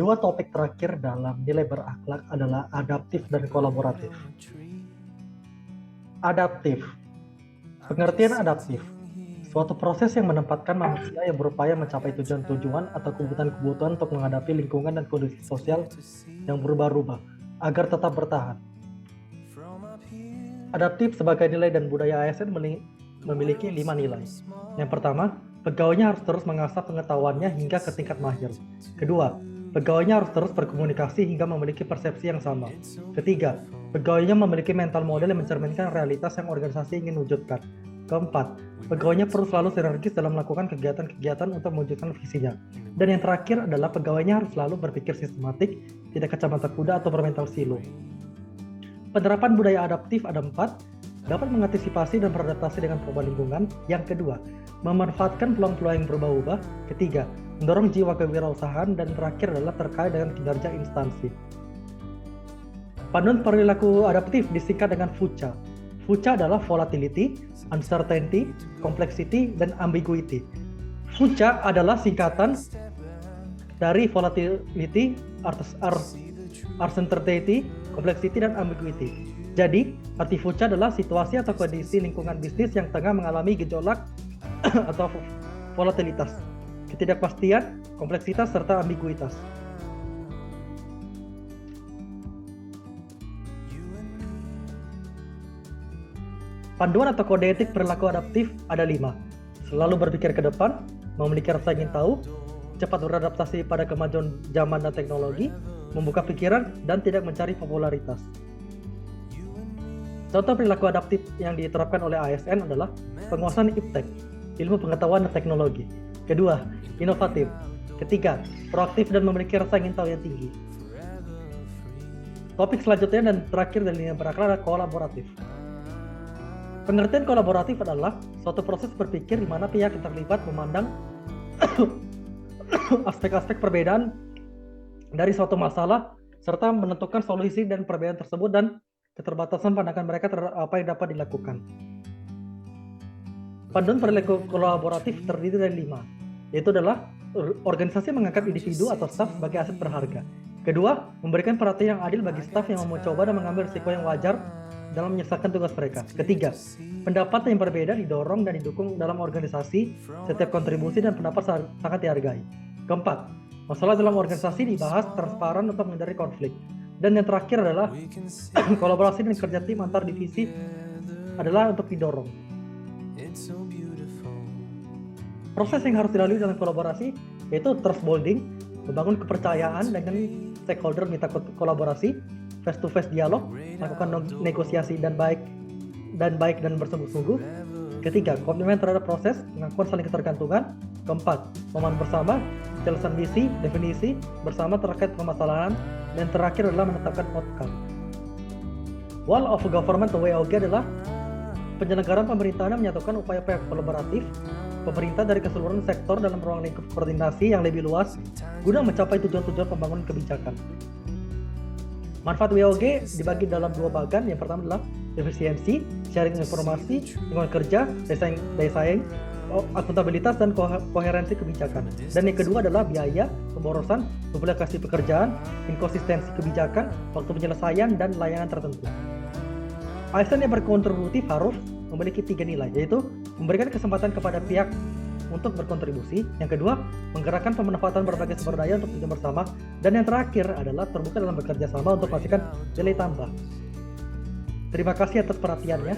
Dua topik terakhir dalam nilai berakhlak adalah adaptif dan kolaboratif. Adaptif. Pengertian adaptif. Suatu proses yang menempatkan manusia yang berupaya mencapai tujuan-tujuan atau kebutuhan-kebutuhan untuk menghadapi lingkungan dan kondisi sosial yang berubah-ubah agar tetap bertahan. Adaptif sebagai nilai dan budaya ASN memiliki 5 nilai. Yang pertama, pegawainya harus terus mengasah pengetahuannya hingga ke tingkat mahir. Kedua, pegawainya harus terus berkomunikasi hingga memiliki persepsi yang sama. Ketiga, pegawainya memiliki mental model yang mencerminkan realitas yang organisasi ingin wujudkan. Keempat, pegawainya perlu selalu sinergis dalam melakukan kegiatan-kegiatan untuk mewujudkan visinya. Dan yang terakhir adalah pegawainya harus selalu berpikir sistematik, tidak kacamata kuda atau bermental silo. Penerapan budaya adaptif ada 4, dapat mengantisipasi dan beradaptasi dengan perubahan lingkungan. Yang kedua, memanfaatkan peluang-peluang yang berubah-ubah. Ketiga, mendorong jiwa kewirausahaan. Dan terakhir adalah terkait dengan kinerja instansi. Panduan perilaku adaptif disingkat dengan VUCA. VUCA adalah volatility, uncertainty, complexity, dan ambiguity. VUCA adalah singkatan dari volatility, uncertainty, complexity, dan ambiguity. Jadi, arti VUCA adalah situasi atau kondisi lingkungan bisnis yang tengah mengalami gejolak atau volatilitas, ketidakpastian, kompleksitas, serta ambiguitas. Panduan atau kode etik perilaku adaptif ada 5. Selalu berpikir ke depan, memiliki rasa ingin tahu, cepat beradaptasi pada kemajuan zaman dan teknologi, membuka pikiran, dan tidak mencari popularitas. Contoh perilaku adaptif yang diterapkan oleh ASN adalah penguasaan iptek, ilmu pengetahuan dan teknologi. Kedua, inovatif. Ketiga, proaktif dan memiliki rasa ingin tahu yang tinggi. Topik selanjutnya dan terakhir dari nilai berakhlak adalah kolaboratif. Pengertian kolaboratif adalah suatu proses berpikir di mana pihak yang terlibat memandang aspek-aspek perbedaan dari suatu masalah serta menentukan solusi dan perbedaan tersebut dan keterbatasan pandangan mereka terhadap apa yang dapat dilakukan. Panduan perilaku kolaboratif terdiri dari 5, yaitu adalah organisasi menganggap individu atau staf sebagai aset berharga. Kedua, memberikan perhatian yang adil bagi staf yang mau mencoba dan mengambil risiko yang wajar dalam menyelesaikan tugas mereka. Ketiga, pendapat yang berbeda didorong dan didukung dalam organisasi, setiap kontribusi dan pendapat sangat dihargai. Keempat, masalah dalam organisasi dibahas transparan untuk menghindari konflik. Dan yang terakhir adalah kolaborasi dan kerja tim antar divisi adalah untuk didorong. Proses yang harus dilalui dalam kolaborasi yaitu trust building, membangun kepercayaan dengan stakeholder minta kolaborasi, face-to-face dialog, melakukan negosiasi dan baik dan bersungguh-sungguh. Ketiga, komitmen terhadap proses, pengakuan saling ketergantungan. Keempat, pemahaman bersama, jelasan visi, definisi bersama terkait permasalahan. Dan terakhir adalah menetapkan outcome. Wall of Government atau WOG adalah penyelenggaraan pemerintahan yang menyatukan upaya-upaya kolaboratif pemerintah dari keseluruhan sektor dalam ruang lingkup koordinasi yang lebih luas guna mencapai tujuan-tujuan pembangunan kebijakan. Manfaat WOG dibagi dalam 2 bagian. Yang pertama adalah efisiensi, sharing informasi, lingkungan kerja, daya saing, akuntabilitas dan koherensi kebijakan. Dan yang kedua adalah biaya, pemborosan, duplikasi pekerjaan, inkonsistensi kebijakan, waktu penyelesaian, dan layanan tertentu. ASN yang berkontributif harus memiliki 3 nilai, yaitu memberikan kesempatan kepada pihak untuk berkontribusi. Yang kedua, menggerakkan pemanfaatan berbagai sumber daya untuk tujuan bersama. Dan yang terakhir adalah terbuka dalam bekerja sama untuk memastikan nilai tambah. Terima kasih atas perhatiannya.